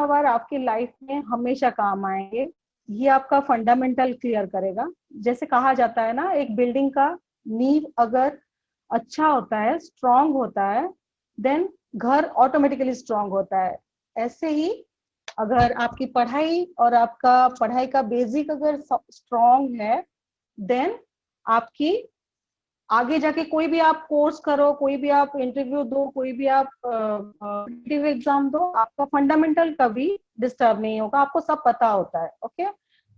पैदावार आपकी लाइफ में हमेशा काम आएंगे। ये आपका फंडामेंटल क्लियर करेगा। जैसे कहा जाता है ना, एक बिल्डिंग का नींव अगर अच्छा होता है, स्ट्रांग होता है, देन घर ऑटोमेटिकली स्ट्रांग होता है। ऐसे ही अगर आपकी पढ़ाई और आपका पढ़ाई का बेसिक अगर स्ट्रांग है, देन आपकी आगे जाके कोई भी आप कोर्स करो, कोई भी आप इंटरव्यू दो, कोई भी आप एग्जाम दो, आपका फंडामेंटल कभी डिस्टर्ब नहीं होगा, आपको सब पता होता है। ओके,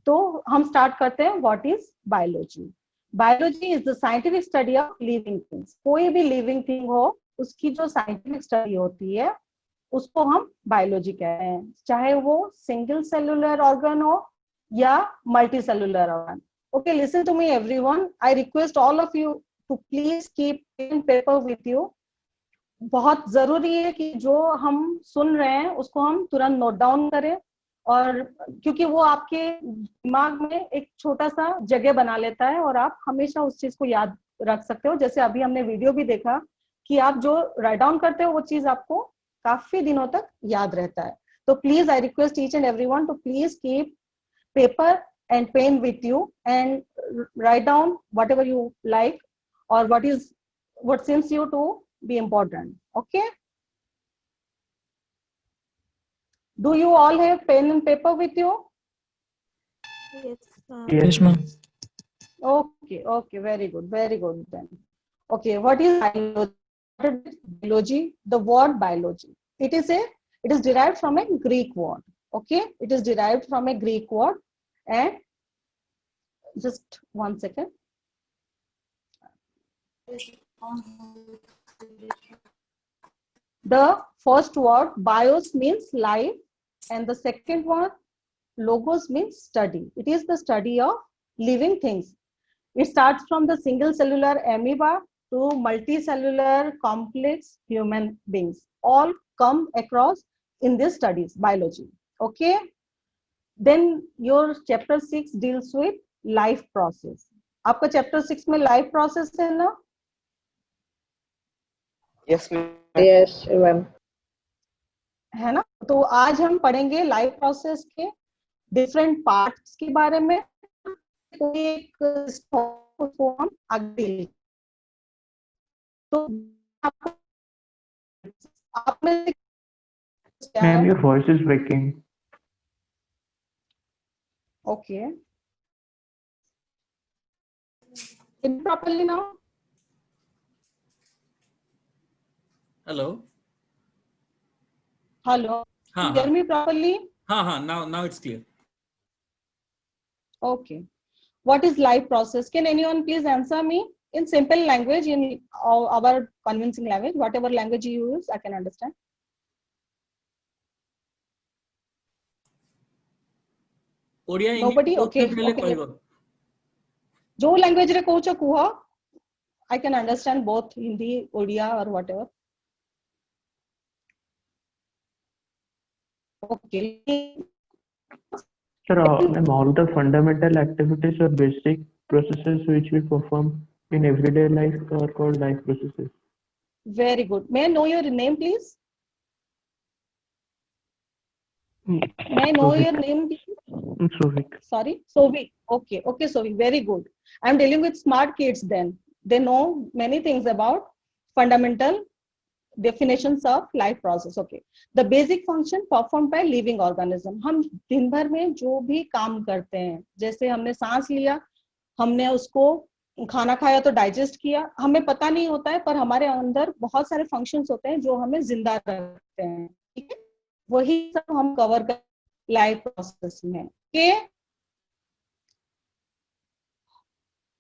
तो हम स्टार्ट करते हैं। What is biology? Biology is the scientific study of living things. कोई भी लिविंग थिंग हो, उसकी जो साइंटिफिक स्टडी होती है उसको हम बायोलॉजी कहते हैं, चाहे वो सिंगल सेलुलर ऑर्गन हो या multi cellular organ. Okay, listen to me everyone. I request all of you to please keep pen and paper with you. बहुत जरूरी है कि जो हम सुन रहे हैं उसको हम तुरंत नोट डाउन करें, और क्योंकि वो आपके दिमाग में एक छोटा सा जगह बना लेता है और आप हमेशा उस चीज को याद रख सकते हो। जैसे अभी हमने वीडियो भी देखा कि आप जो राइट डाउन करते हो वो चीज आपको काफी दिनों तक याद रहता है। तो please I request each and everyone to please keep paper and pen with you and write down whatever you like or what seems you to be important. Okay, do you all have pen and paper with you? Yes, ma'am. Okay, very good then. Okay, what is biology? The word biology, it is derived from a Greek word. Okay, it is derived from a Greek word. And just 1 second. The first word bios means life, and the second word logos means study. It is the study of living things. It starts from the single cellular amoeba to multicellular complex human beings. All come across in this studies, biology. Okay, then your chapter 6 deals with life process. आपका chapter 6 में life process है ना? Yes, ma'am. Yes, ma'am. है ना? तो आज हम पढ़ेंगे लाइफ प्रोसेस के डिफरेंट पार्ट्स के बारे में। कोई एक को हम आगे, तो आप में Ma'am, your voice is breaking. Okay, properly now? Hello. Hello, हाँ, hear me properly? हाँ, now it's clear. Okay, what is life process? Can anyone please answer me in simple language, in our convincing language, whatever language you use, I can understand. Odia Nobody? English Okay, पहले okay. कहबो जो language रे कहूछ कुह, I can understand both Hindi, Odia or whatever. Okay. Sir, ma'am, all the fundamental activities or basic processes which we perform in everyday life are called life processes. Very good. May I know your name, please? May I know your name, please? Sovik. Sorry, Sovik. Okay, Sovik. Very good. I'm dealing with smart kids. Then they know many things about fundamental definitions of life process. Okay, the basic function performed by living organism. हम दिन भर में जो भी काम करते हैं, जैसे हमने सांस लिया, हमने उसको खाना खाया तो डाइजेस्ट किया, हमें पता नहीं होता है, पर हमारे अंदर बहुत सारे फंक्शंस होते हैं जो हमें जिंदा रखते हैं। ठीक है, वही सब हम कवर कर लाइफ प्रोसेस में।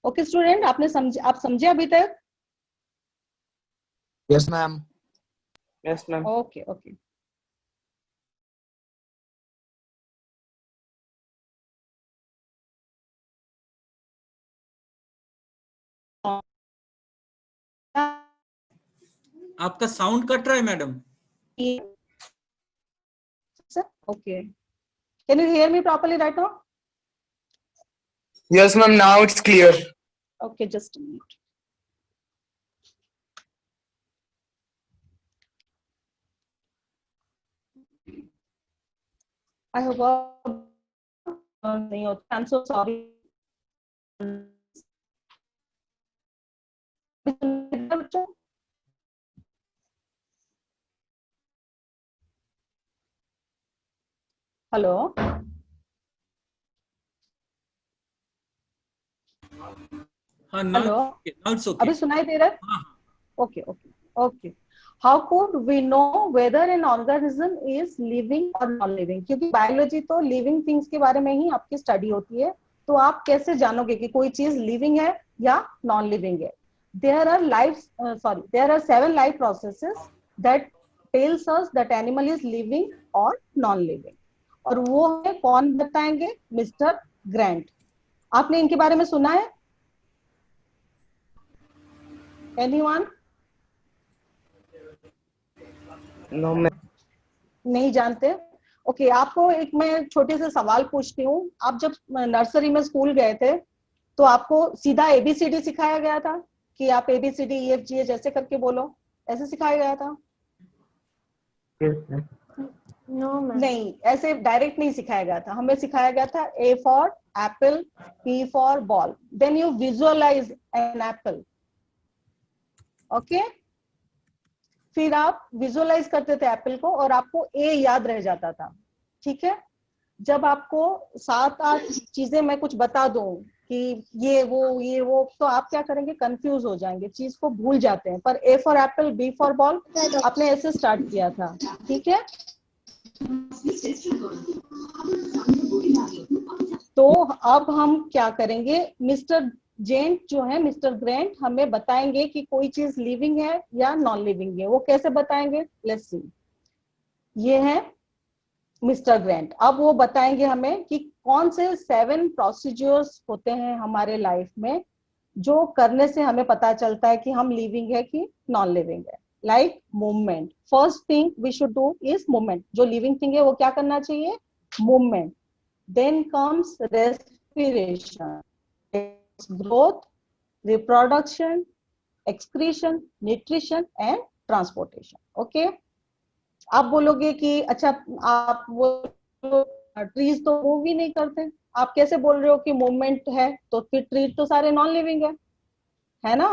ओके स्टूडेंट, आप समझे अभी तक? Yes, ma'am. Yes, ma'am. Okay, आपका साउंड कट रहा है madam. Okay, can you hear me properly right now? Yes, ma'am. Now it's clear. Okay, just a minute. I hope नहीं होता, आई एम सो सॉरी। बच्चों हेलो, हाँ, now hello, now it's okay. अभी सुनाई दे रहा है? हाँ, Okay, okay, okay. How could we know whether an organism is living or non-living? क्योंकि बायोलॉजी तो लिविंग थिंग्स के बारे में ही आपकी स्टडी होती है, तो आप कैसे जानोगे कि कोई चीज लिविंग है या नॉन लिविंग है? There are 7 life processes that tells us that animal is living or non-living. और वो है कौन बताएंगे? Mister Grand. आपने इनके बारे में सुना है? Anyone? No, ma'am. नहीं जानते? ओके, आपको एक मैं छोटे से सवाल पूछती हूँ। आप जब नर्सरी में स्कूल गए थे तो आपको सीधा एबीसीडी सिखाया गया था कि आप एबीसीडी EFG जैसे करके बोलो, ऐसे सिखाया गया था? Yes, ma'am. No, ma'am. नहीं, ऐसे डायरेक्ट नहीं सिखाया गया था। हमें सिखाया गया था A for apple, B for ball, then you visualise an apple. Okay, फिर आप विजुअलाइज करते थे एप्पल को और आपको ए याद रह जाता था। ठीक है, जब आपको 7-8 चीजें मैं कुछ बता दूं कि ये वो तो आप क्या करेंगे? कंफ्यूज हो जाएंगे, चीज को भूल जाते हैं। पर A for apple, B for ball आपने ऐसे स्टार्ट किया था। ठीक है, तो अब हम क्या करेंगे? मिस्टर जेंट जो है, मिस्टर ग्रैंट हमें बताएंगे कि कोई चीज लिविंग है या नॉन लिविंग है। वो कैसे बताएंगे? Let's see. ये है मिस्टर ग्रैंट। अब वो बताएंगे हमें कि कौन से 7 प्रोसीजर्स होते हैं हमारे लाइफ में जो करने से हमें पता चलता है कि हम लिविंग है कि नॉन लिविंग है। Like movement, first thing we should do is movement. जो लिविंग थिंग है वो क्या करना चाहिए? Movement. Then comes respiration, growth, reproduction, excretion, nutrition and transportation. Okay? आप बोलोगे कि अच्छा, आप वो ट्रीज तो मूव ही नहीं करते, आप कैसे बोल रहे हो कि मूवमेंट है? तो फिर ट्री तो सारे नॉन लिविंग है ना?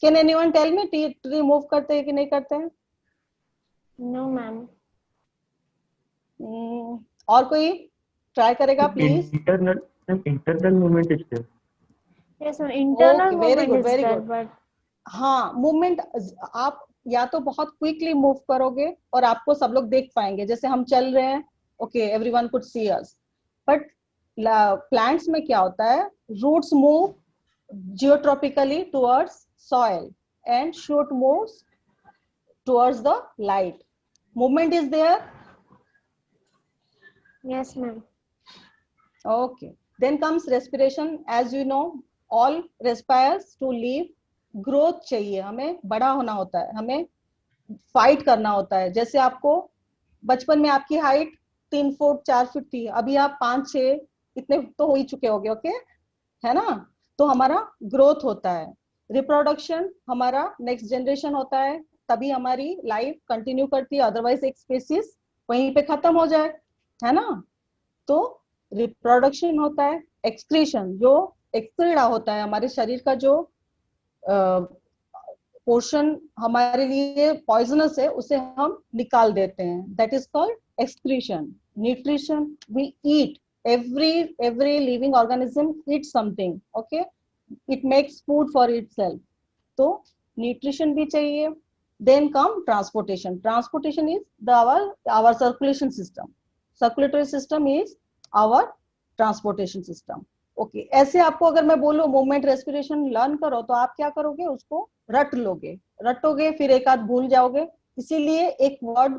Can anyone tell me tree move करते हैं कि नहीं करते हैं? No, ma'am. और कोई ट्राई करेगा please? Internal movement is there. Yes, ma'am. Internal Okay, very movement good, is very there, good. but हाँ, मूवमेंट आप या तो बहुत क्विकली मूव करोगे और आपको सब लोग देख पाएंगे, जैसे हम चल रहे हैं, okay, everyone could see us. But plants में क्या होता है? Roots move geotropically towards soil and shoot moves towards the light. Movement is there? yes, ma'am. Okay, then comes respiration. As you know, all respires to live. Growth चाहिए, हमें बड़ा होना होता है, हमें फाइट करना होता है। जैसे आपको बचपन में आपकी हाइट 3 फुट 4 फुट थी, अभी आप 5-6 इतने तो हो ही चुके होगे। ओके, है ना? तो हमारा ग्रोथ होता है। रिप्रोडक्शन, हमारा नेक्स्ट जनरेशन होता है, तभी हमारी लाइफ कंटिन्यू करती है, अदरवाइज एक स्पीसीज वहीं पे खत्म हो जाए, है ना? तो रिप्रोडक्शन होता है। एक्सक्रीशन, जो एक्सक्रीडा होता है, हमारे शरीर का जो पोर्शन हमारे लिए पॉइजनस है उसे हम निकाल देते हैं, that is called excretion. Nutrition, we eat, every living organism eats something, okay, it makes food for itself, तो न्यूट्रिशन भी चाहिए। Then come transportation. Transportation is our circulation system, circulatory system is our transportation system. ओके, ऐसे आपको अगर मैं बोलूं movement respiration learn करो, तो आप क्या करोगे? उसको रटोगे, फिर एक आध भूल जाओगे। इसीलिए एक वर्ड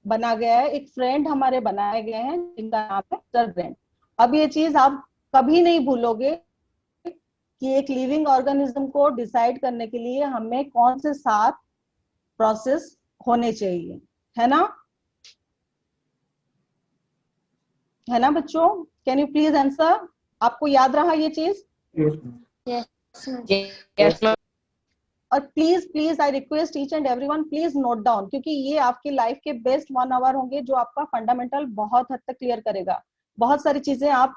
बना गया है, एक फ्रेंड हमारे बनाए गए हैं जिनका नाम है मिस्टर ग्रैंट। अब ये चीज आप कभी नहीं भूलोगे कि एक लिविंग ऑर्गेनिज्म को डिसाइड करने के लिए हमें कौन से 7 प्रोसेस होने चाहिए, है ना? है ना बच्चों? Can you please answer? आपको याद रहा ये चीज? Yes, ma'am. Yes, ma'am. Yes, ma'am. और please please I request each and everyone, please note down, क्योंकि ये आपकी लाइफ के बेस्ट 1 आवर होंगे जो आपका फंडामेंटल बहुत हद तक क्लियर करेगा। बहुत सारी चीजें आप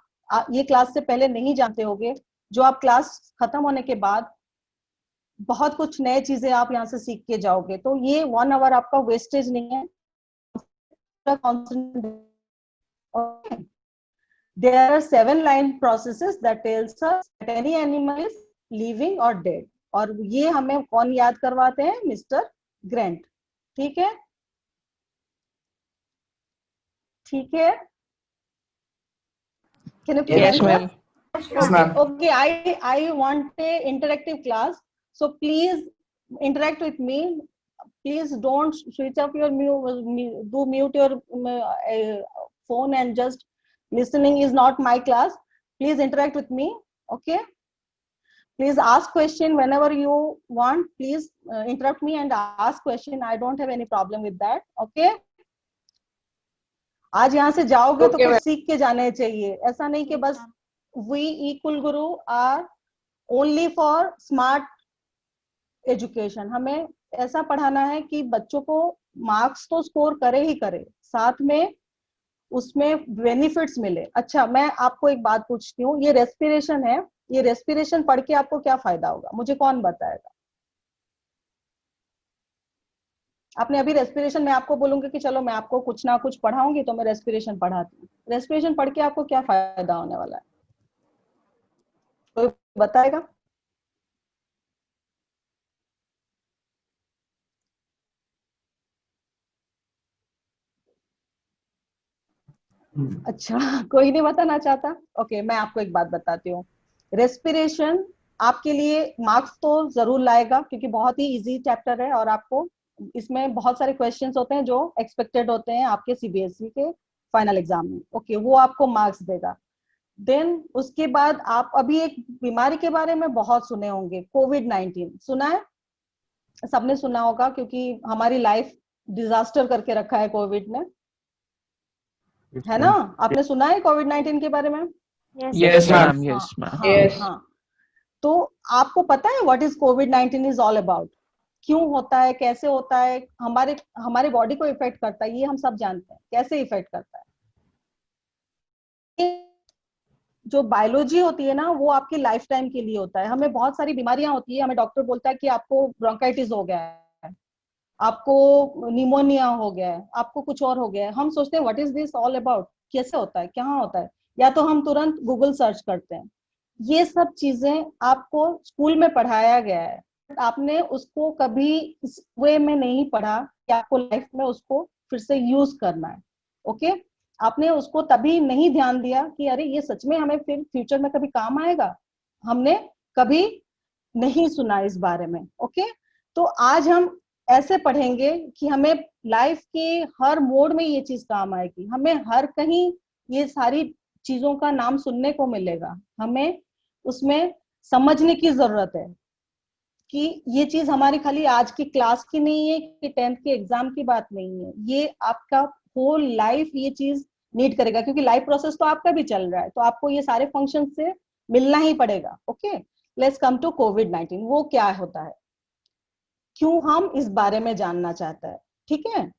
ये क्लास से पहले नहीं जानते होंगे, जो आप क्लास खत्म होने के बाद बहुत कुछ नए चीजें आप यहाँ से सीख के जाओगे। तो ये 1 आवर आपका वेस्टेज नहीं है। Okay. There are 7 line processes that tells us that any animal is living or dead. और ये हमें कौन याद करवाते हैं? Mister grant. ठीक है, ठीक है। Can you please Yes, answer? ma'am. Yes, ma'am. Okay, I want a interactive class, so please interact with me. Please don't switch off your mute your phone and just listening is not my class. Please interact with me. Okay, please ask question whenever you want. Please interrupt me and ask question. I don't have any problem with that. Okay, आज यहाँ से जाओगे तो कुछ सीख के जाने चाहिए। ऐसा नहीं कि बस we equal Guru are only for smart education। हमें ऐसा पढ़ाना है कि बच्चों को मार्क्स तो स्कोर करे ही करे, साथ में उसमें बेनिफिट्स मिले। अच्छा, मैं आपको एक बात पूछती हूँ, ये रेस्पिरेशन है, ये रेस्पिरेशन पढ़ के आपको क्या फायदा होगा? मुझे कौन बताएगा? आपने अभी रेस्पिरेशन, मैं आपको बोलूंगी कि चलो मैं आपको कुछ ना कुछ पढ़ाऊंगी, तो मैं रेस्पिरेशन पढ़ाती हूँ। रेस्पिरेशन पढ़ के आपको क्या फायदा होने वाला है? कोई बताएगा? अच्छा, कोई नहीं बताना चाहता। ओके, मैं आपको एक बात बताती हूँ। रेस्पिरेशन आपके लिए मार्क्स तो जरूर लाएगा, क्योंकि बहुत ही इजी चैप्टर है और आपको इसमें बहुत सारे क्वेश्चंस होते हैं जो एक्सपेक्टेड होते हैं आपके सीबीएसई के फाइनल एग्जाम में। ओके, वो आपको मार्क्स देगा। देन उसके बाद आप अभी एक बीमारी के बारे में बहुत सुने होंगे, कोविड-19 सुना है? सबने सुना होगा, क्योंकि हमारी लाइफ डिजास्टर करके रखा है कोविड ने, है ना? आपने सुना है कोविड-19 के बारे में? Yes, ma'am. Yes, ma'am. हाँ, Yes. हाँ। तो आपको पता है what is covid is all about? क्यों होता है, कैसे होता है, हमारे बॉडी को इफेक्ट करता है, ये हम सब जानते हैं। कैसे इफेक्ट करता है? जो बायोलॉजी होती है ना, वो आपकी लाइफ टाइम के लिए होता है। हमें बहुत सारी बीमारियां होती है, हमें डॉक्टर बोलता है कि आपको ब्रोंकाइटिस हो गया है, आपको निमोनिया हो गया है, आपको कुछ और हो गया है। हम सोचते हैं what is this all about, कैसे होता है, क्या होता है, या तो हम तुरंत गूगल सर्च करते हैं। ये सब चीजें आपको स्कूल में पढ़ाया गया है, आपने उसको कभी इस वे में नहीं पढ़ा कि आपको लाइफ में उसको फिर से यूज करना है। ओके, आपने उसको तभी नहीं ध्यान दिया कि अरे ये सच में हमें फिर फ्यूचर में कभी काम आएगा। हमने कभी नहीं सुना इस बारे में। ओके, तो आज हम ऐसे पढ़ेंगे कि हमें लाइफ के हर मोड में ये चीज काम आएगी। हमें हर कहीं ये सारी चीजों का नाम सुनने को मिलेगा। हमें उसमें समझने की जरूरत है कि ये चीज हमारी खाली आज की क्लास की नहीं है, कि 10th के एग्जाम की बात नहीं है। ये आपका होल लाइफ ये चीज नीड करेगा, क्योंकि लाइफ प्रोसेस तो आपका भी चल रहा है, तो आपको ये सारे फंक्शन से मिलना ही पड़ेगा। ओके, लेट्स कम टू कोविड-19। वो क्या होता है, क्यों हम इस बारे में जानना चाहता है? ठीक है,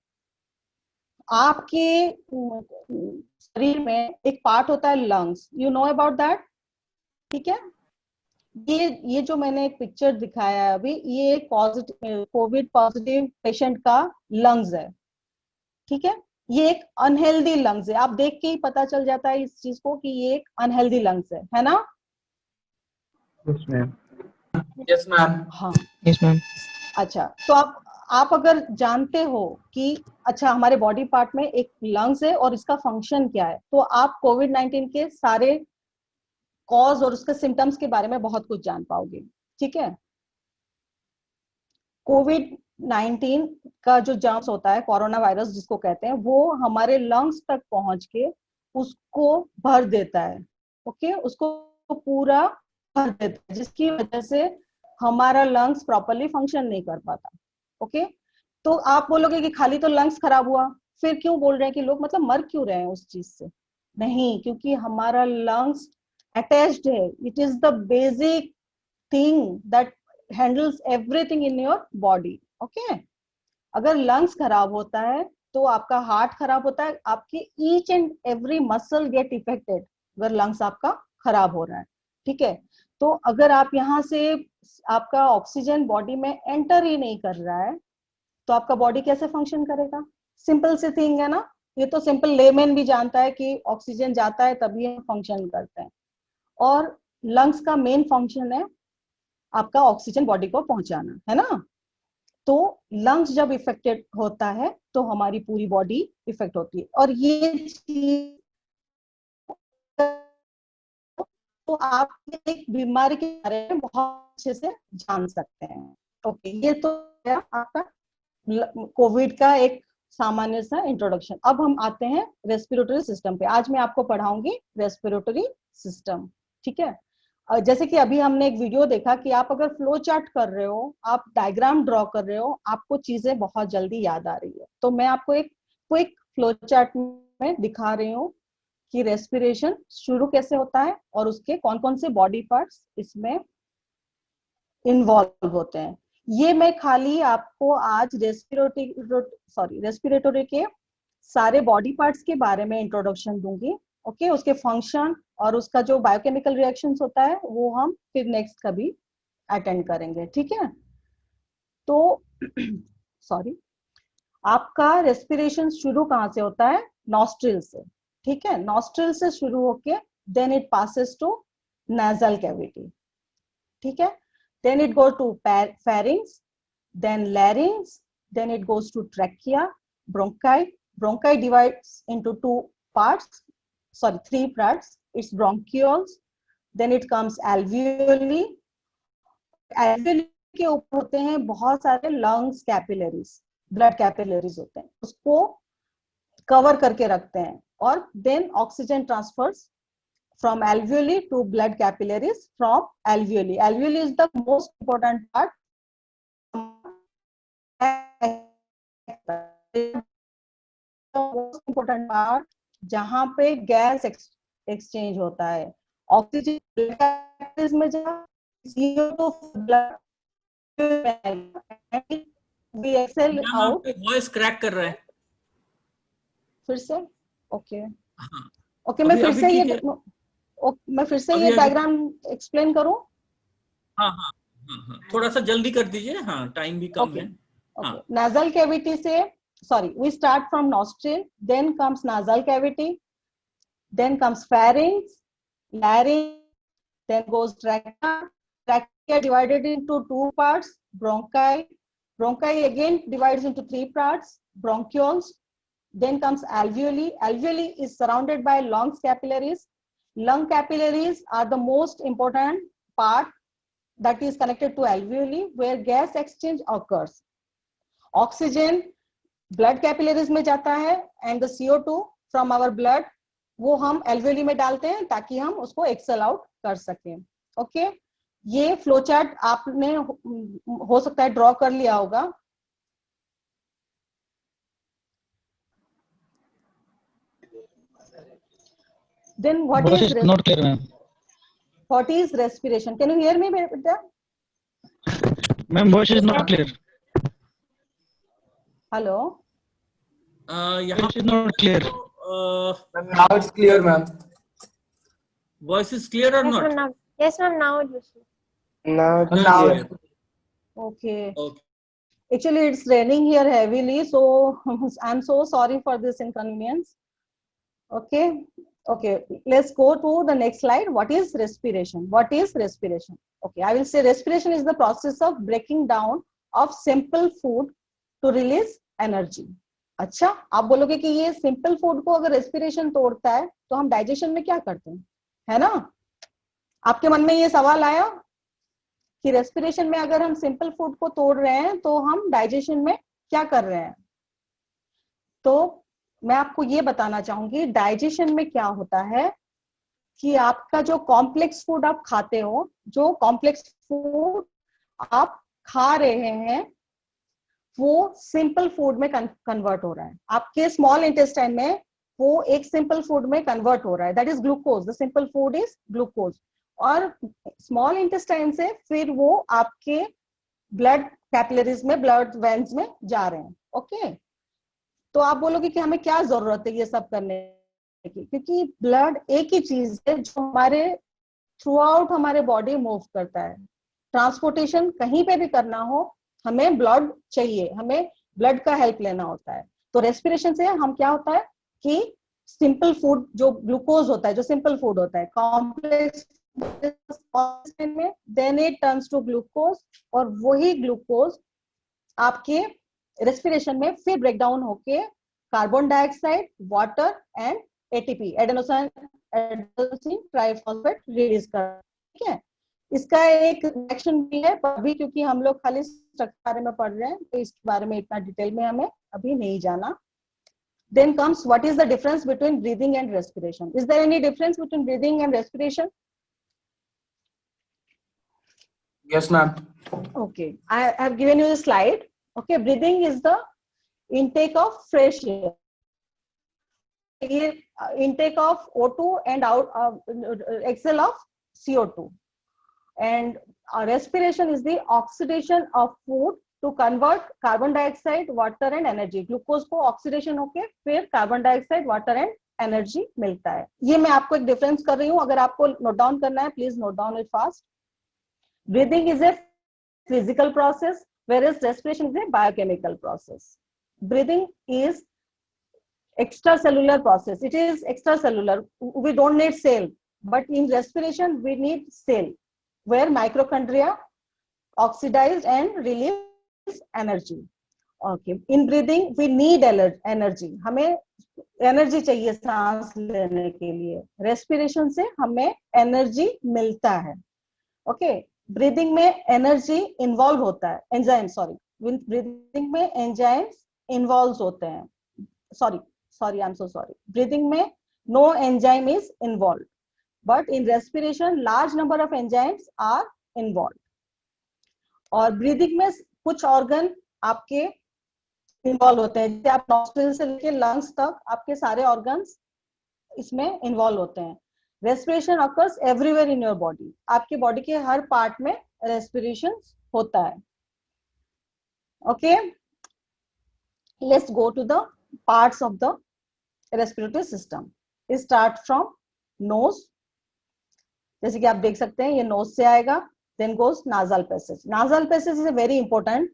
आपके शरीर में एक पार्ट होता है lungs, you know about that? ठीक है, ये जो मैंने एक पिक्चर दिखाया है अभी, ये एक कोविड पॉजिटिव पेशेंट का लंग्स है। ठीक है, ये एक अनहेल्दी लंग्स है। आप देख के ही पता चल जाता है इस चीज को कि ये एक अनहेल्दी लंग्स है ना? Yes, ma'am. Yes, ma'am. हाँ, Yes, ma'am. अच्छा, तो आप अगर जानते हो कि अच्छा हमारे बॉडी पार्ट में एक लंग्स है और इसका फंक्शन क्या है, तो आप कोविड-19 के सारे कॉज और उसके सिम्टम्स के बारे में बहुत कुछ जान पाओगे। ठीक है, कोविड-19 का जो जर्म्स होता है, कोरोना वायरस जिसको कहते हैं, वो हमारे लंग्स तक पहुंच के उसको भर देता है। ओके, उसको पूरा भर देता है, जिसकी वजह से हमारा लंग्स प्रॉपर्ली फंक्शन नहीं कर पाता। ओके, तो आप बोलोगे कि खाली तो लंग्स खराब हुआ, फिर क्यों बोल रहे हैं कि लोग मतलब मर क्यों रहे हैं उस चीज से? नहीं, क्योंकि हमारा लंग्स अटैच्ड है। It is the basic thing that handles everything in your body. Okay, अगर लंग्स खराब होता है तो आपका हार्ट खराब होता है, आपके each and every muscle get affected अगर लंग्स आपका खराब हो रहा है। ठीक है, तो अगर आप यहाँ से आपका ऑक्सीजन बॉडी में एंटर ही नहीं कर रहा है तो आपका बॉडी कैसे फंक्शन करेगा? सिंपल सी थिंग है ना, ये तो सिंपल लेमैन भी जानता है कि ऑक्सीजन जाता है तभी हम फंक्शन करते हैं। और लंग्स का मेन फंक्शन है आपका ऑक्सीजन बॉडी को पहुंचाना, है ना। तो लंग्स जब इफेक्टेड होता है तो हमारी पूरी बॉडी इफेक्ट होती है। और ये चीज तो आप एक बीमारी के बारे में बहुत अच्छे से जान सकते हैं। ओके, ये तो है आपका कोविड का एक सामान्य सा इंट्रोडक्शन। अब हम आते हैं रेस्पिरेटरी सिस्टम पे। आज मैं आपको पढ़ाऊंगी रेस्पिरेटरी सिस्टम। ठीक है, जैसे कि अभी हमने एक वीडियो देखा कि आप अगर फ्लो चार्ट कर रहे हो, आप डायग्राम ड्रॉ कर रहे हो, आपको चीजें बहुत जल्दी याद आ रही है। तो मैं आपको एक क्विक फ्लो चार्ट में दिखा रही हूँ कि रेस्पिरेशन शुरू कैसे होता है और उसके कौन कौन से बॉडी पार्ट्स इसमें इन्वॉल्व होते हैं। ये मैं खाली आपको आज रेस्पिरेटरी के सारे बॉडी पार्ट्स के बारे में इंट्रोडक्शन दूंगी। ओके, उसके फंक्शन और उसका जो बायोकेमिकल रिएक्शंस होता है वो हम फिर नेक्स्ट कभी अटेंड करेंगे। ठीक है, तो सॉरी, आपका रेस्पिरेशन शुरू कहाँ से होता है? नॉस्ट्रिल से। ठीक है, नॉस्ट्रिल से शुरू होके then it passes to nasal cavity। ठीक है, then it goes to pharynx, then larynx, then it goes to trachea, bronchi. Bronchi divides into three parts. It's bronchioles, then it comes alveoli. Alveoli के ऊपर होते हैं बहुत सारे lungs capillaries, blood capillaries होते हैं, उसको कवर करके रखते हैं। और then oxygen transfers from alveoli to blood capillaries, from alveoli. Alveoli is the most important part. most important part जहां पे गैस एक्सचेंज होता है। ऑक्सीजन में जा CO2 we exhale out। Voice crack कर रहा है फिर से ओके हाँ, ओके, मैं फिर से अभी ये डायग्राम एक्सप्लेन करूं? हाँ हाँ हाँ, थोड़ा सा जल्दी कर दीजिए, हाँ टाइम भी कम है। Okay, nasal cavity से, sorry, we start from nostril, then comes nasal cavity, then comes pharynx, larynx, then goes trachea. Trachea divided into two parts, bronchi. Bronchi again divides into three parts, bronchioles. Then comes alveoli. Alveoli is surrounded by lungs capillaries. Lung capillaries are the most important part that is connected to alveoli, where gas exchange occurs. Oxygen blood capillaries में जाता है and the CO2 from our blood वो हम alveoli में डालते हैं ताकि हम उसको एक्सेल आउट कर सकें। ओके, ये फ्लो चार्ट आपने हो सकता है ड्रॉ कर लिया होगा। Then what is not clear, ma'am. What is respiration? Can you hear me, beta? Ma'am, voice is not clear. Hello. यहाँ Voice is not clear. Now it's clear, ma'am. Voice is clear और Yes, not? ma'am. Now, yes, ma'am. Now it is. Now it's Now clear. Okay. Okay. Actually, it's raining here heavily, so I'm so sorry for this inconvenience. Okay. Okay. Let's go to the next slide. What is respiration? What is respiration? Okay. I will say respiration is the process of breaking down of simple food to release energy. अच्छा, आप बोलोगे कि ये simple food को अगर respiration तोड़ता है तो हम डाइजेशन में क्या करते हैं, है ना? आपके मन में ये सवाल आया कि रेस्पिरेशन में अगर हम सिंपल फूड को तोड़ रहे हैं तो हम डाइजेशन में क्या कर रहे हैं? तो मैं आपको ये बताना चाहूंगी डाइजेशन में क्या होता है कि आपका जो कॉम्प्लेक्स फूड आप खाते हो, जो कॉम्प्लेक्स फूड आप खा रहे हैं वो सिंपल फूड में कन्वर्ट हो रहा है। आपके स्मॉल इंटेस्टाइन में वो एक सिंपल फूड में कन्वर्ट हो रहा है, that is glucose. The simple food is glucose. और स्मॉल इंटेस्टाइन से फिर वो आपके ब्लड कैपिलरीज में, ब्लड वेन्स में जा रहे हैं। ओके, तो आप बोलोगे कि हमें क्या जरूरत है ये सब करने की, क्योंकि ब्लड एक ही चीज है जो हमारे थ्रू आउट हमारे बॉडी मूव करता है। ट्रांसपोर्टेशन कहीं पे भी करना हो हमें ब्लड चाहिए, हमें ब्लड का हेल्प लेना होता है। तो रेस्पिरेशन से हम क्या होता है कि सिंपल फूड जो ग्लूकोज होता है, जो सिंपल फूड होता है, कॉम्प्लेक्स में then it turns to glucose, और वही ग्लूकोज आपके रेस्पिरेशन में फिर ब्रेक डाउन होके carbon dioxide, water and ATP, adenosine triphosphate release कर। ठीक है, इसका एक रिएक्शन भी है, पर अभी क्योंकि हम लोग खाली स्ट्रक्चर बारे में पढ़ रहे हैं तो इसके बारे में इतना डिटेल में हमें अभी नहीं जाना। Then comes what is the difference between breathing and respiration? Is there any difference between breathing and respiration? Yes, ma'am. Okay, I have given you the slide. Okay, breathing is the intake of fresh air, intake of O2 and exhale of CO2, and respiration is the oxidation of food to convert carbon dioxide, water and energy. Glucose को oxidation होके फिर carbon dioxide, water and energy मिलता है। ये मैं आपको एक difference कर रही हूँ, अगर आपको नोट डाउन करना है please note down it fast. Breathing is a physical process whereas respiration is a biochemical process. Breathing is extracellular process. It is extracellular. We don't need cell, but in respiration we need cell where mitochondria oxidized and release energy. Okay, in breathing we need energy. हमें energy चाहिए सांस लेने के लिए, respiration से हमें energy मिलता है। ओके, ब्रीदिंग में एनर्जी इन्वॉल्व होता है, एंजाइम सॉरी, ब्रीदिंग में एंजाइम्स इन्वॉल्व होते हैं। Sorry I am so sorry, breathing में no enzyme is involve, but in respiration large number of enzymes are involve. और ब्रीदिंग में कुछ ऑर्गन आपके इन्वॉल्व होते हैं, जैसे आप नॉस्ट्रिल से लेके लंग्स तक आपके सारे ऑर्गन्स इसमें इन्वॉल्व होते हैं। Respiration occurs everywhere in your body, आपके बॉडी के हर पार्ट में रेस्पिरेशन होता है। Okay, let's go to the parts of the respiratory system. Start from nose, जैसे कि आप देख सकते हैं ये नोज से आएगा, then goes nasal passage. Nasal passage is a very important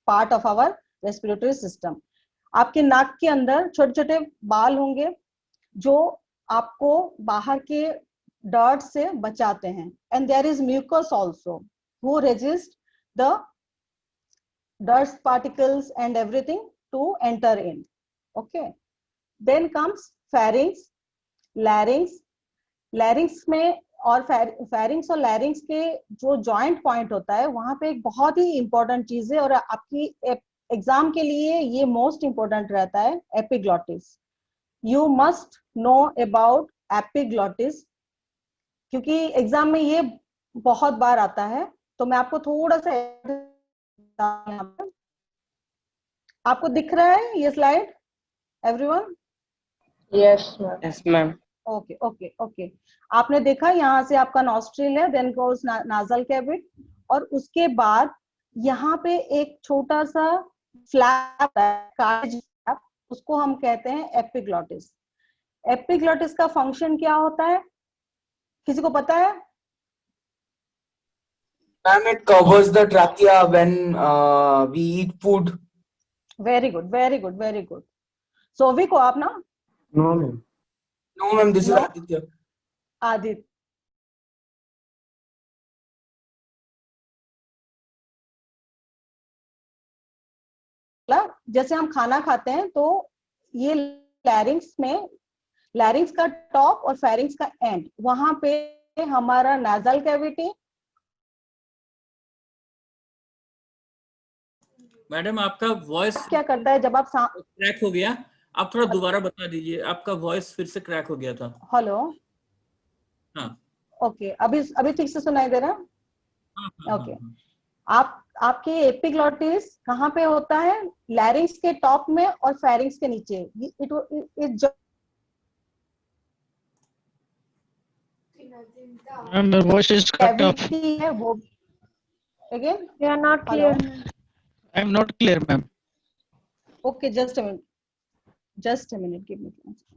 part of our respiratory system. आपके नाक के अंदर छोटे छोटे बाल होंगे जो आपको बाहर के डर्ट से बचाते हैं, and there is mucus also who resist the dust particles and everything to enter in. Okay, then comes pharynx, larynx. larynx में और फेरिंग्स और लैरिंग्स के जो जॉइंट पॉइंट होता है वहां पे एक बहुत ही इंपॉर्टेंट चीज है, और आपकी एग्जाम के लिए ये मोस्ट इंपॉर्टेंट रहता है, epiglottis. You must know about epiglottis, क्योंकि एग्जाम में ये बहुत बार आता है। तो मैं आपको थोड़ा सा, आपको दिख रहा है ये slide everyone? Yes, ma'am. Yes, ma'am. Okay okay okay, आपने देखा यहाँ से आपका नॉस्ट्रिल है, देन गोस नाजल कैविट, और उसके बाद यहाँ पे एक छोटा सा फ्लैप है, उसको हम कहते हैं एपिग्लॉटिस। एपिग्लॉटिस का फंक्शन क्या होता है, किसी को पता है? Ma'am, it covers the trachea when we eat food. Very good very good very good. सोवी को आप ना? No, ma'am. No, ma'am, this No. is Aditya. Aditya, जैसे हम खाना खाते हैं तो ये लैरिंग्स में, लैरिंग्स का टॉप और फेरिंग्स का एंड, वहां पे हमारा नाजल कैविटी। मैडम आपका वॉइस क्या करता है जब आप क्रैक हो गया, आप थोड़ा दोबारा बता दीजिए, आपका वॉइस फिर से क्रैक हो गया था। हेलो, हाँ ओके, अभी ठीक से सुनाई दे रहा? हाँ, ओके, आपके एपिग्लॉटिस कहाँ पे होता है? लैरिंग्स के टॉप में और फेरिंग्स के नीचे। And the voice is cut off. Cavity है वो, Again? You are not Hello? clear. I am not clear, ma'am. Okay, just a minute. Just a minute. Give me 1 second.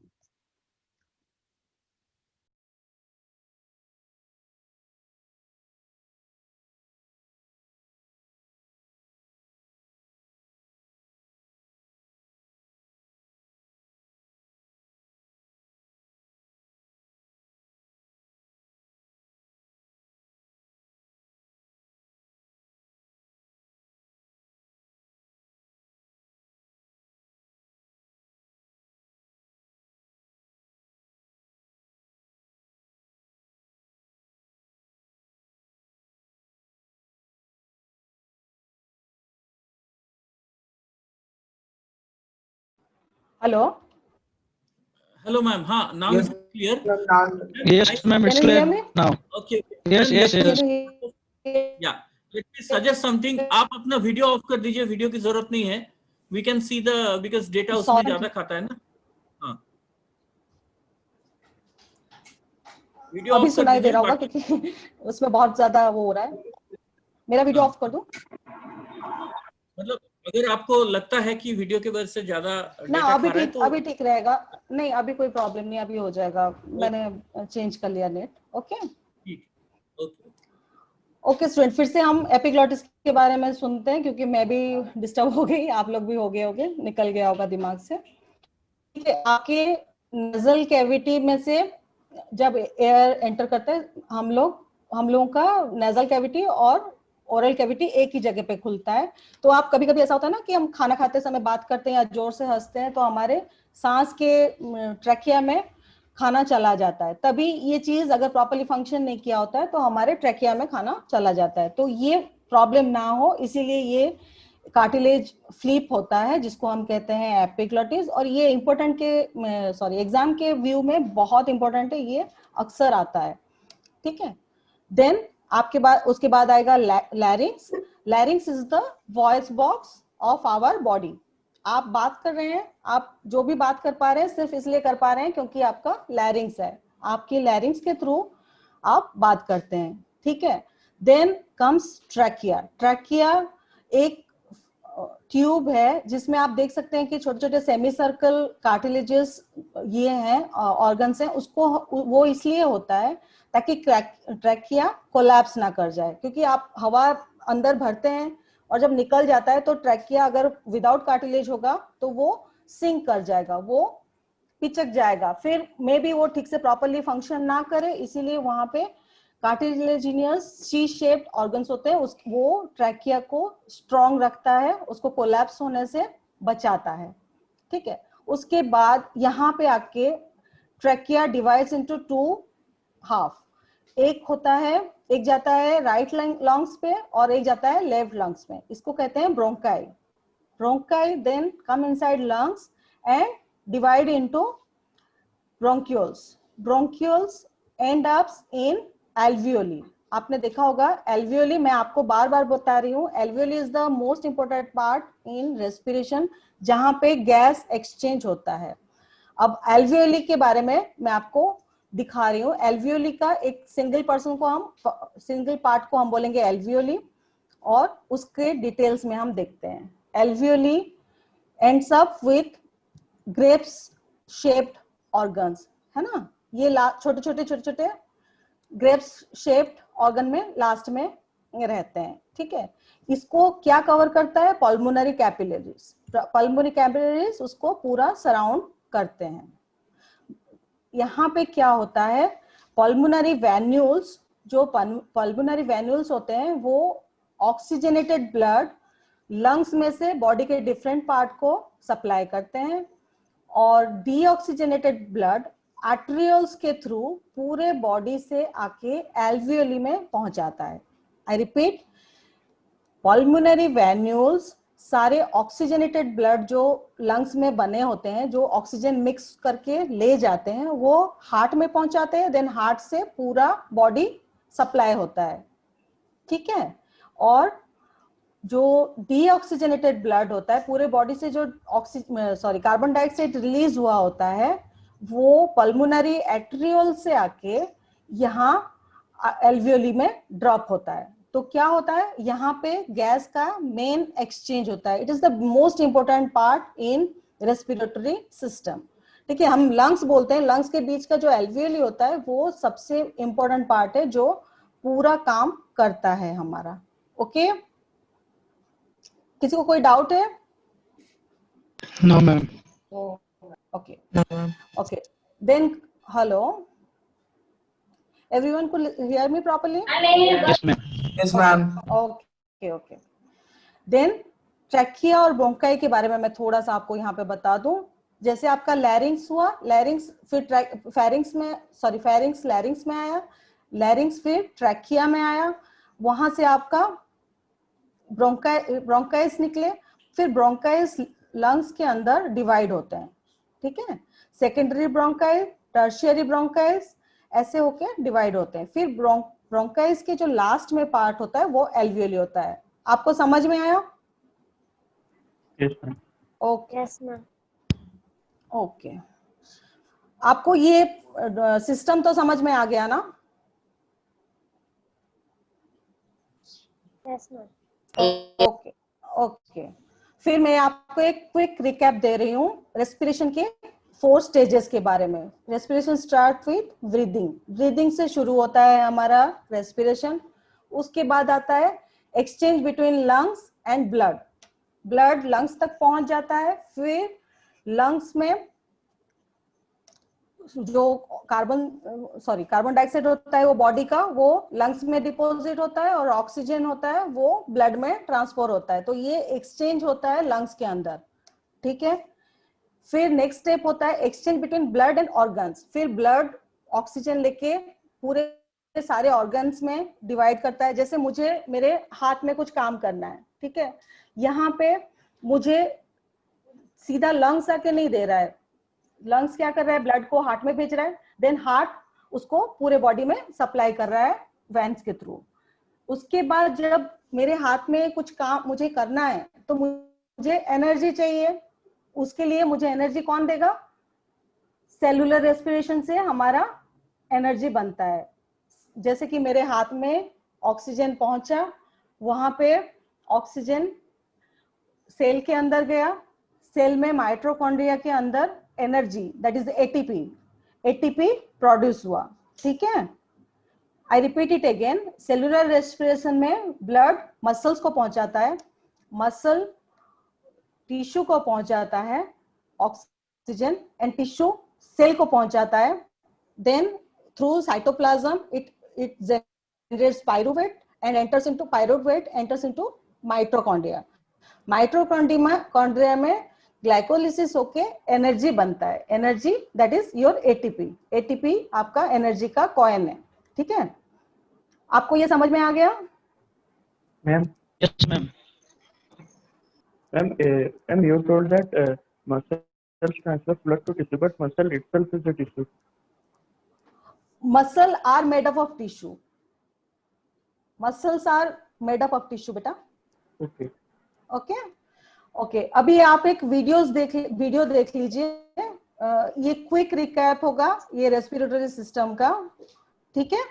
Hello? Hello, ma'am. हाँ, now Yes, it's clear. ma'am, now Yes, ma'am, it's Can you hear clear me? now. Okay. Yes, Ma'am, yes, let me- yes. Can you hear? Yeah, let me suggest something. आप अपना video of कर दीजिए, video की जरूरत नहीं है. We can see the because data उसमें Sorry. ज्यादा खाता है ना. हाँ, वीडियो अभी ऑफ कर सुनाई दे दीजिए. रहा होगा बाकी क्योंकि उसमें बहुत ज्यादा वो हो रहा है. मेरा वीडियो हाँ. ऑफ कर दूं? मतलब अगर आपको लगता है कि वीडियो की वजह से ज्यादा ना डेटा खा रहा है तो अभी ठीक रहेगा. नहीं, अभी कोई प्रॉब्लम नहीं, अभी हो जाएगा. मैंने चेंज कर लिया नेट. ओके ठीक. ओके. ओके स्टूडेंट, फिर से हम एपिग्लॉटिस के बारे में सुनते हैं क्योंकि मैं भी डिस्टर्ब हो गई, आप लोग भी हो गए होगे, निकल गया होगा दिमाग से. ठीक है, आपके नजल कैविटी में से जब एयर एंटर करता है, हम लोगों का नेजल कैविटी और ओरल कैविटी एक ही जगह पे खुलता है. तो आप कभी कभी ऐसा होता है ना कि हम खाना खाते समय बात करते हैं या जोर से हंसते हैं तो हमारे सांस के ट्रैकिया में खाना चला जाता है. तभी ये चीज अगर प्रॉपर्ली फंक्शन नहीं किया होता है तो हमारे ट्रैकिया में खाना चला जाता है. तो ये प्रॉब्लम ना हो इसीलिए ये कार्टिलेज फ्लिप होता है जिसको हम कहते हैं एपिग्लॉटिस. और ये इंपॉर्टेंट के एग्जाम के व्यू में बहुत इंपॉर्टेंट है, ये अक्सर आता है. ठीक है, देन आपके बाद उसके बाद आएगा larynx. Larynx is the voice box of our body. आप बात कर रहे हैं, आप जो भी बात कर पा रहे हैं सिर्फ इसलिए कर पा रहे हैं क्योंकि आपका लैरिंग्स है. आपकी लैरिंग्स के थ्रू आप बात करते हैं. ठीक है, देन कम्स ट्रैकिया. ट्रैकिया एक ट्यूब है जिसमें आप देख सकते हैं कि छोटे छोटे सेमी सर्कल कार्टिलेजेस ये हैं, ऑर्गन्स हैं. उसको वो इसलिए होता है ताकि ट्रैकिया कोलैप्स ना कर जाए, क्योंकि आप हवा अंदर भरते हैं और जब निकल जाता है तो ट्रैकिया अगर विदाउट कार्टिलेज होगा तो वो सिंक कर जाएगा, वो पिचक जाएगा, फिर मे बी वो ठीक से प्रॉपरली फंक्शन ना करे. इसीलिए वहां पे कार्टिलेजिनियस सी शेप्ड ऑर्गन्स होते हैं, वो ट्रैकिया को स्ट्रॉन्ग रखता है, उसको कोलैप्स होने से बचाता है. ठीक है, उसके बाद यहाँ पे आके ट्रैकिया डिवाइड्स इनटू 2 हाफ. एक होता है, एक जाता है राइट लंग्स पे और एक जाता है लेफ्ट लंग्स में. इसको कहते हैं bronchi. Bronchi then come inside lungs and divide into bronchioles. Bronchioles end ups in alveoli. आपने देखा होगा एल्वियोली, मैं आपको बार बार बता रही हूँ, alveoli is the most important part in respiration, जहां पे गैस एक्सचेंज होता है. अब एल्वियोली के बारे में मैं आपको दिखा रही हूँ. एल्वियोली का एक सिंगल पार्ट को हम बोलेंगे एल्वियोली, और उसके डिटेल्स में हम देखते हैं. Alveoli ends up with grapes shaped organs, है ना. ये छोटे छोटे ग्रेप्स शेप्ड ऑर्गन में लास्ट में रहते हैं. ठीक है, इसको क्या कवर करता है? Pulmonary capillaries. पल्मोनरी कैपिलरीज उसको पूरा सराउंड करते हैं. यहाँ पे क्या होता है, पल्मोनरी वेन्यूल्स, जो पल्मोनरी वेन्यूल्स होते हैं वो ऑक्सीजनेटेड ब्लड लंग्स में से बॉडी के डिफरेंट पार्ट को सप्लाई करते हैं, और डीऑक्सीजनेटेड ब्लड आर्टरियल्स के थ्रू पूरे बॉडी से आके एल्वियोली में पहुंचाता है. आई रिपीट, पल्मोनरी वेन्यूल्स सारे ऑक्सीजनेटेड ब्लड जो लंग्स में बने होते हैं, जो ऑक्सीजन मिक्स करके ले जाते हैं, वो हार्ट में पहुंचाते हैं. देन हार्ट से पूरा बॉडी सप्लाई होता है. ठीक है, और जो डीऑक्सीजनेटेड ब्लड होता है, पूरे बॉडी से जो कार्बन डाइऑक्साइड रिलीज हुआ होता है, वो पल्मोनरी एट्रियोल से आके यहाँ एल्वियोली में ड्रॉप होता है. तो क्या होता है, यहाँ पे गैस का मेन एक्सचेंज होता है. It is the most important part in respiratory system. ठीक है, हम लंग्स बोलते हैं, लंग्स के बीच का जो एल्वियोली होता है वो सबसे इंपॉर्टेंट पार्ट है जो पूरा काम करता है हमारा. ओके, किसी को कोई डाउट है? No, ma'am. Okay. Okay. Then, hello. Everyone could hear me properly? Yes, ma'am. Yes, ma'am. Okay, okay. Then, trachea और ब्रोंकाई के बारे में मैं थोड़ा सा आपको यहाँ पे बता दूं. जैसे आपका लैरिंग्स हुआ, लैरिंग्स फिर फेरिंग्स में, सॉरी फेरिंग्स लैरिंग्स में आया, लैरिंग्स फिर ट्रैकिया में आया, वहां से आपका ब्रोंकाइस निकले, फिर ब्रोंकाइस लंग्स के अंदर डिवाइड होते हैं. ठीक है, सेकेंडरी ब्रोंकाइल, टर्शियरी ब्रोंकाइल्स, ऐसे होके डिवाइड होते हैं. फिर ब्रोंकाइल्स के जो लास्ट में पार्ट होता है वो एल्वियोली होता है. आपको समझ में आया? Yes, ma'am. Okay Yes, ma'am. Okay, आपको ये सिस्टम तो समझ में आ गया ना? Yes, ma'am. ओके ओके, फिर मैं आपको एक क्विक रिकैप दे रही हूँ रेस्पिरेशन के 4 स्टेजेस के बारे में. Respiration start with breathing. Breathing से शुरू होता है हमारा रेस्पिरेशन. उसके बाद आता है exchange between lungs and blood. Blood lungs तक पहुंच जाता है, फिर लंग्स में जो कार्बन डाइऑक्साइड होता है वो बॉडी का, वो लंग्स में डिपॉजिट होता है, और ऑक्सीजन होता है वो ब्लड में ट्रांसफर होता है. तो ये एक्सचेंज होता है लंग्स के अंदर. ठीक है, फिर नेक्स्ट स्टेप होता है exchange between blood and organs. फिर ब्लड ऑक्सीजन लेके पूरे सारे ऑर्गन्स में डिवाइड करता है. जैसे मुझे मेरे हाथ में कुछ काम करना है, ठीक है, यहाँ पे मुझे सीधा लंग्स आके नहीं दे रहा है. लंग्स क्या कर रहा है, ब्लड को हार्ट में भेज रहा है, देन हार्ट उसको पूरे बॉडी में सप्लाई कर रहा है वेन्स के थ्रू. उसके बाद जब मेरे हाथ में कुछ काम मुझे करना है तो मुझे एनर्जी चाहिए. उसके लिए मुझे एनर्जी कौन देगा? सेलुलर रेस्पिरेशन से हमारा एनर्जी बनता है. जैसे कि मेरे हाथ में ऑक्सीजन पहुंचा, वहां पे ऑक्सीजन सेल के अंदर गया, सेल में माइटोकॉन्ड्रिया के अंदर energy that is ATP produce हुआ. ठीक है, I repeat it again. Cellular respiration में ब्लड मसल्स को पहुंचाता है, मसल टिश्यू को पहुंचाता है ऑक्सीजन, एंड टिश्यू सेल को पहुंचाता है. Then through cytoplasm it generates pyruvate and enters into mitochondria. Mitochondria में ग्लाइकोलिसिस होके एनर्जी बनता है. Energy that is your ATP आपका एनर्जी का कॉइन है. ठीक है, आपको ये समझ में आ गया? Ma'am, Yes, ma'am. ma'am, you told that muscles transfer blood to tissue, but muscle itself is a tissue. Muscle are made up of tissue. Muscles are made up of tissue बेटा. Okay. Okay okay, अभी आप एक video देख लीजिए. ये quick recap होगा ये respiratory system का. ठीक है,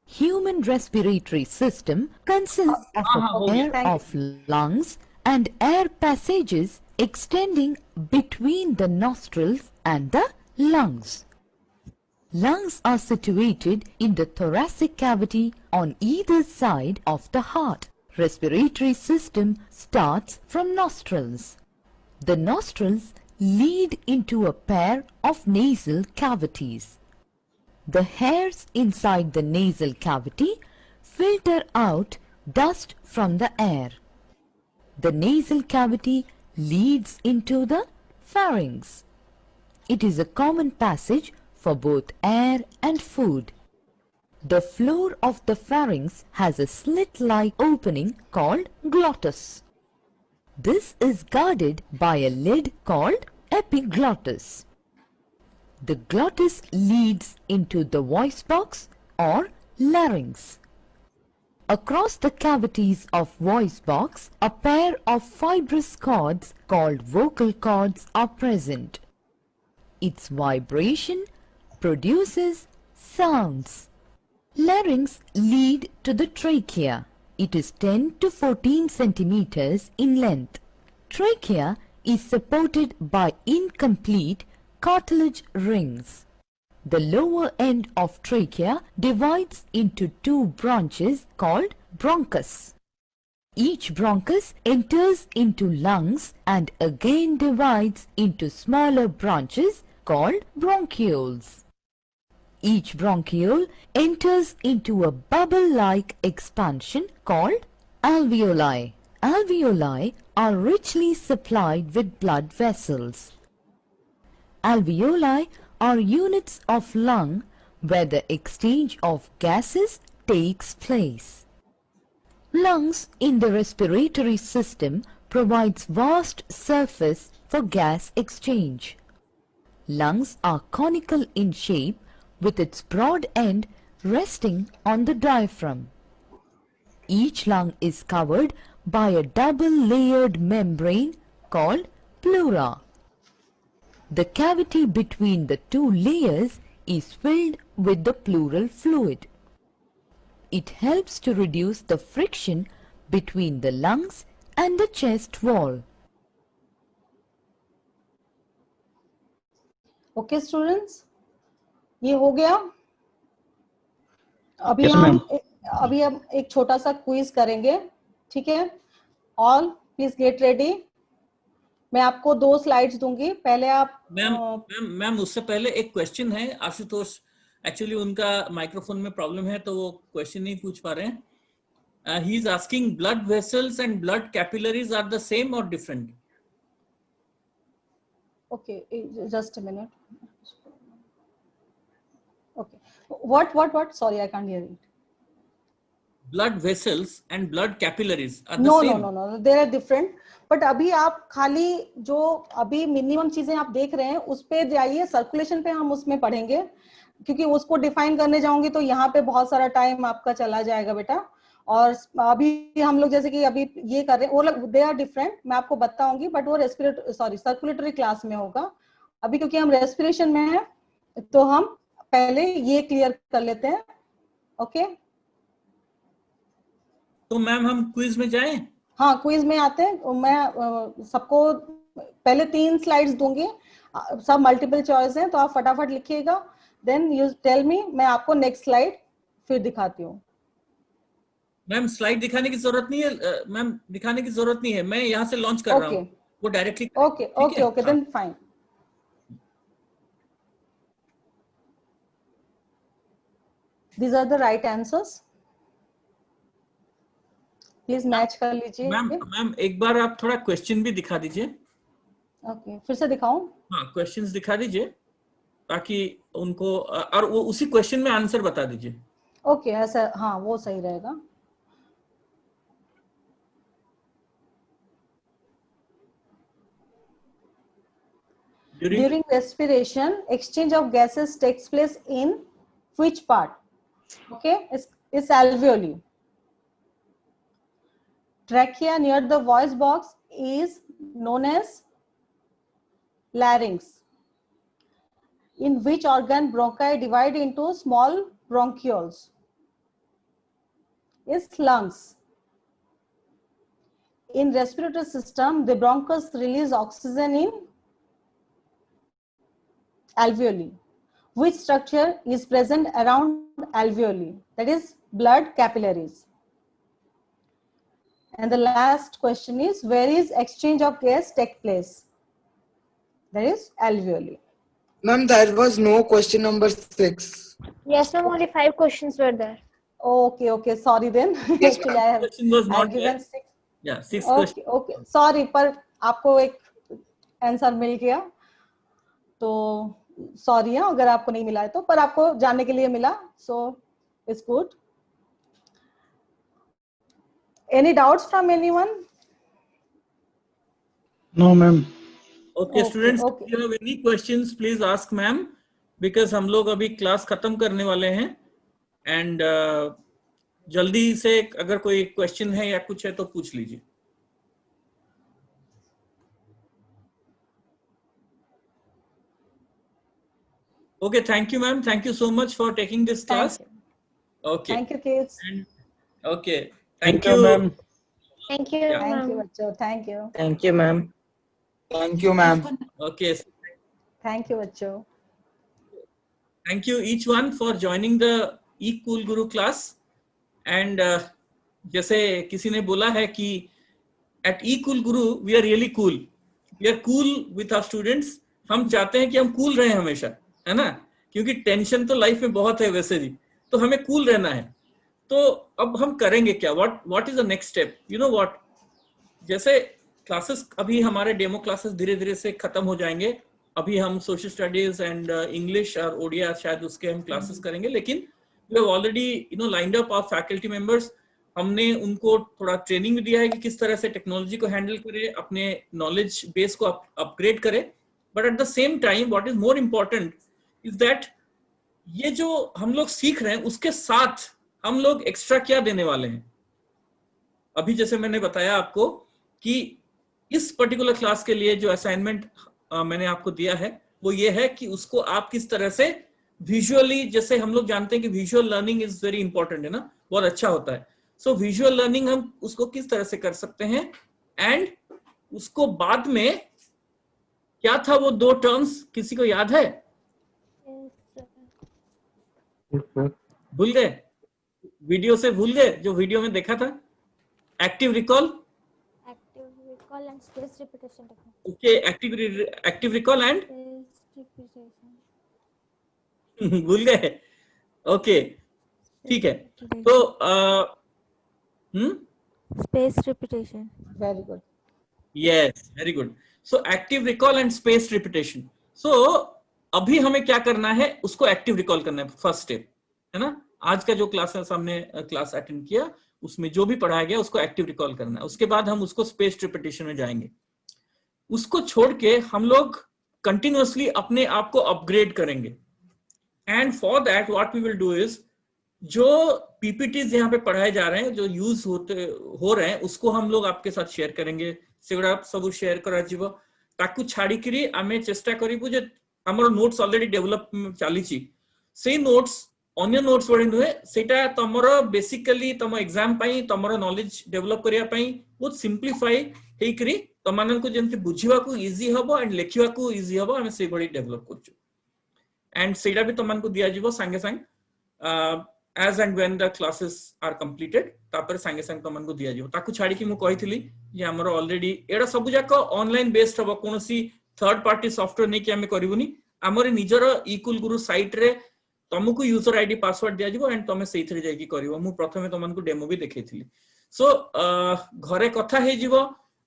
Human respiratory system consists of a pair Thank you. of lungs and air passages extending between the nostrils and the lungs. Lungs are situated in the thoracic cavity on either side of the heart. Respiratory system starts from nostrils. The nostrils lead into a pair of nasal cavities. The hairs inside the nasal cavity filter out dust from the air. The nasal cavity leads into the pharynx. It is a common passage for both air and food. The floor of the pharynx has a slit-like opening called glottis. This is guarded by a lid called epiglottis. The glottis leads into the voice box or larynx. Across the cavities of voice box, a pair of fibrous cords called vocal cords are present. Its vibration produces sounds. Larynx lead to the trachea. It is 10 to 14 centimeters in length. Trachea is supported by incomplete cartilage rings. The lower end of trachea divides into two branches called bronchus. Each bronchus enters into lungs and again divides into smaller branches called bronchioles. Each bronchiole enters into a bubble-like expansion called alveoli. Alveoli are richly supplied with blood vessels. Alveoli are units of lung where the exchange of gases takes place. Lungs in the respiratory system provides vast surface for gas exchange. Lungs are conical in shape with its broad end resting on the diaphragm. Each lung is covered by a double-layered membrane called pleura. The cavity between the two layers is filled with the pleural fluid. It helps to reduce the friction between the lungs and the chest wall. Okay students, ये हो गया. अभी Yes, हम ma'am. अभी हम एक छोटा सा क्विज करेंगे. ठीक है, ऑल प्लीज गेट रेडी. मैं आपको 2 स्लाइड्स दूंगी. पहले आप मैम उससे पहले एक क्वेश्चन है. आशुतोष एक्चुअली उनका माइक्रोफोन में प्रॉब्लम है तो वो क्वेश्चन नहीं पूछ पा रहे हैं. He is asking blood vessels and blood capillaries are the same और different. Okay, just a minute. Okay, what? Sorry, I can't hear it. Blood vessels and blood capillaries are the No, same. no. They are different. But अभी आप खाली जो अभी minimum चीजें आप देख रहे हैं उस पे जाइए. सर्कुलेशन पे हम उसमें पढ़ेंगे, क्योंकि उसको डिफाइन करने जाऊंगी तो यहाँ पे बहुत सारा टाइम आपका चला जाएगा बेटा. और अभी हम लोग जैसे कि अभी ये कर रहे हैं, वो लोग दे आर डिफरेंट. मैं आपको बताऊंगी, बट वो सर्कुलेटरी क्लास में होगा. अभी क्योंकि हम रेस्पिरेशन में है तो हम पहले ये क्लियर कर लेते हैं. ओके, तो मैम हम क्विज में जाएं. हाँ, क्विज में आते हैं. मैं सबको पहले 3 स्लाइड्स दूंगी. सब मल्टीपल चॉइस हैं तो आप फटाफट लिखिएगा. देन यू टेल मी, मैं आपको नेक्स्ट स्लाइड फिर दिखाती हूँ. मैम स्लाइड दिखाने की जरूरत नहीं है. मैम दिखाने की जरूरत नहीं है, मैं यहाँ से लॉन्च कर रहा हूँ. वो directly. Okay, then fine. These are the right answers. Please match कर लीजिए. मैम एक बार आप थोड़ा क्वेश्चन भी दिखा दीजिए. ओके, फिर से दिखाऊं? हाँ, क्वेश्चंस दिखा दीजिए ताकि उनको, और वो उसी क्वेश्चन में आंसर बता दीजिए. ओके, ऐसा, हाँ, वो सही रहेगा. During respiration, exchange of gases takes place in which part? Okay, it's alveoli. Trachea near the voice box is known as larynx. In which organ bronchi divide into small bronchioles? Is lungs. In respiratory system, the bronchus release oxygen in alveoli. Which structure is present around alveoli? That is blood capillaries. And the last question is, where is exchange of gas take place? That is alveoli. Ma'am, there was no question number 6. Yes, ma'am. Only 5 questions were there. Okay. Sorry then. Yes, Actually, I have Question was not given there. 6. Yeah, 6 questions. Okay. Sorry, पर आपको एक answer मिल गया तो sorry है अगर आपको नहीं मिला है तो, पर आपको जानने के लिए मिला. So it's good. Any doubts from anyone? No, ma'am. Okay, students, okay. if you have any questions, please ask ma'am, because हम लोग अभी क्लास खत्म करने वाले हैं. एंड जल्दी से अगर कोई क्वेश्चन है या कुछ है तो पूछ लीजिए. Okay, thank you, ma'am. Thank you so much for taking this class. Okay. Thank you, kids. And okay. Thank you, you. ma'am. Thank you, Yeah. Thank you, ma'am. बच्चों. Thank you. Thank you, ma'am. Thank you, ma'am. Okay. Thank you, बच्चों. Thank you each one for joining the E-Cool Guru class. And जैसे किसी ने बोला है कि at E-Cool Guru we are really cool. We are cool with our students. हम चाहते हैं कि हम cool रहें हमेशा, है ना? क्योंकि टेंशन तो लाइफ में बहुत है वैसे भी, तो हमें cool रहना है. तो अब हम करेंगे क्या? What is the next step? You know what? जैसे क्लासेस अभी हमारे डेमो क्लासेस धीरे धीरे से खत्म हो जाएंगे. अभी हम सोशल स्टडीज एंड इंग्लिश और ओडिया शायद उसके हम क्लासेस करेंगे, लेकिन we have already lined up our faculty members. हमने उनको थोड़ा ट्रेनिंग भी दिया है कि किस तरह से टेक्नोलॉजी को हैंडल करे, अपने नॉलेज बेस को अपग्रेड करे. But at the same time what is more important is that ये जो हम लोग सीख रहे हैं उसके साथ हम लोग एक्स्ट्रा क्या देने वाले हैं. अभी जैसे मैंने बताया आपको कि इस पर्टिकुलर क्लास के लिए जो असाइनमेंट मैंने आपको दिया है वो ये है कि उसको आप किस तरह से विजुअली, जैसे हम लोग जानते हैं कि visual learning is very important, है ना, बहुत अच्छा होता है. सो विजुअल लर्निंग हम उसको किस तरह से कर सकते हैं, एंड उसको बाद में क्या था वो 2 टर्म्स, किसी को याद है? Yes, sir. भूल गए? वीडियो से भूल गए जो वीडियो में देखा था? Active recall. Active recall and space repetition technique. Okay, active recall and Space repetition. भूल गए. ओके, ठीक है. तो Space repetition. Very good. Yes, very good. So active recall and space repetition. So अभी हमें क्या करना है, उसको एक्टिव रिकॉल करना है, फर्स्ट स्टेप, है ना. आज का जो क्लास हमने क्लास अटेंड किया उसमें जो भी पढ़ाया गया उसको एक्टिव रिकॉल करना है. उसके बाद हम उसको स्पेस रिपीटेशन में जाएंगे. उसको छोड़ के हम लोग कंटिन्यूअसली अपने आप को अपग्रेड करेंगे. And for that what we will do is, जो पीपीटीज यहाँ पे पढ़ाए जा रहे हैं, जो यूज हो रहे हैं, उसको हम लोग आपके साथ शेयर करेंगे. सेगुड़ा सब शेयर कराजिबो. ताकू छाड़ी करी आमे चेष्टा करिबु जे हमर नोट्स ऑलरेडी डेवलप चालीची, से नोट्स अन्य नोट्स वडे नुहे, सेटा तमरो बेसिकली तम एग्जाम पाई तमरो नॉलेज डेवलप करिया पाई बहुत सिंपलीफाई हेई करी तमनन को जेंति बुझिवा को इजी हबो एंड लेखिवा को इजी हबो, आमे से बडी डेवलप करछु. एंड सेटा भी तमन को दिया जिवो संगे संग as and when the classes are completed. तापर संगे संग तमन को दिया जिवो. ताकू छाड़ी कि मु कहितली जे हमर ऑलरेडी एडा सब जाको ऑनलाइन बेस्ड हबो, कोनोसी थर्ड पार्टी सॉफ्टवेयर नै कि हमें करिवुनी. हमर निजर E-Cool Guru साइट रे तुमको यूजर आईडी पासवर्ड दिया जिवो एंड तमे सेइथरे जाई कि करिवो. मु प्रथमे तमन को डेमो भी देखैथिली. सो घरे कथा हे जिवो,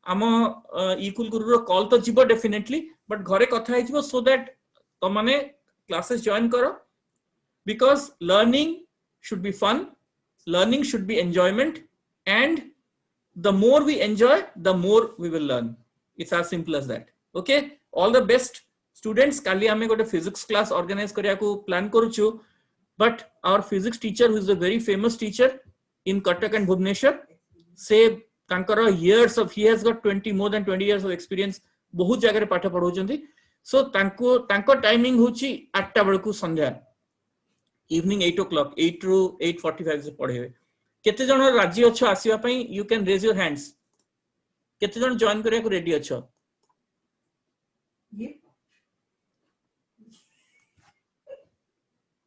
हम E-Cool Guru रो कॉल तो जिवो डेफिनेटली, बट घरे कथा हे जिवो सो दैट तमने क्लासेस जॉइन करो. Because learning should be fun, learning should be enjoyment, and the more we enjoy the more we will learn. It's as simple as that. Okay, all the best students. kali ame gote physics class organize kariya ko plan karuchu, but our physics teacher, who is a very famous teacher in Cuttack and Bhubaneswar, say tankara years of, he has got more than 20 years of experience, bahut jagare patha padhauchanti. So tanko timing hochi 8 ta belaku sandhya, evening 8 o'clock, 8 to 8:45 से पढ़े हुए. केते जन राजी अच्छो आसीबा पई? You can raise your hands. केते जन जॉइन करिया को रेडी अच्छो?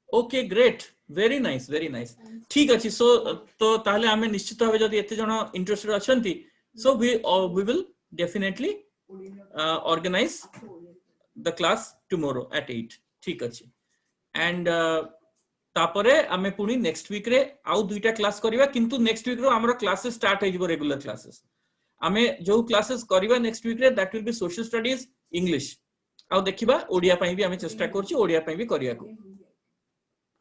Okay, great, very nice, very nice. ठीक अछि. सो तो ताहले हमें निश्चित भाबे जदि एते जन इंटरेस्टेड अछंती, so we will definitely organise the class tomorrow at 8. ठीक अछि. एंड तापरे आमे पुनी नेक्स्ट वीक रे आउ 2टा क्लास करिवा, किंतु नेक्स्ट वीक रो हमर क्लासेस स्टार्ट हे जिवो रेगुलर क्लासेस. आमे जो क्लासेस करिवा नेक्स्ट वीक रे that will be social studies, English. आउ देखिबा ओडिया पई भी आमे चेष्टा करछि, ओडिया पई भी करिया को.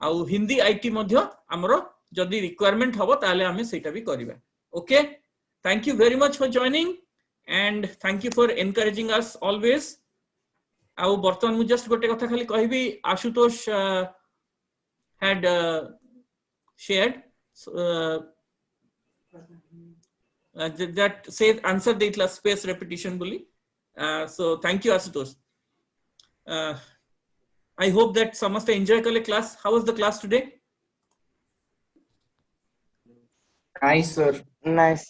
आउ हिंदी आईटी मध्य हमर जदी रिक्वायरमेंट हबो ताले आमे सेटा भी करिवा. Okay, thank you very much for joining and thank you for encouraging us always. आउ बर्तमान मु जस्ट गोटे कथा खाली कहबी. Ashutosh had shared that said answer देतला space repetition बोली. So thank you Ashutosh. I hope that समस्त enjoy kale class. How was the class today? Nice, sir. Nice.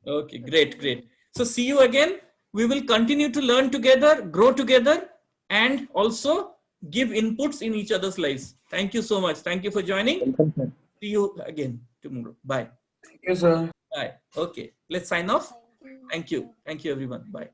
Okay, great, great. So see you again. We will continue to learn together, grow together, and also give inputs in each other's lives. Thank you so much. Thank you for joining. Welcome, sir. See you again tomorrow. Bye. Thank you, sir. Bye. Okay, let's sign off. Thank you. Thank you. Thank you, everyone. Bye.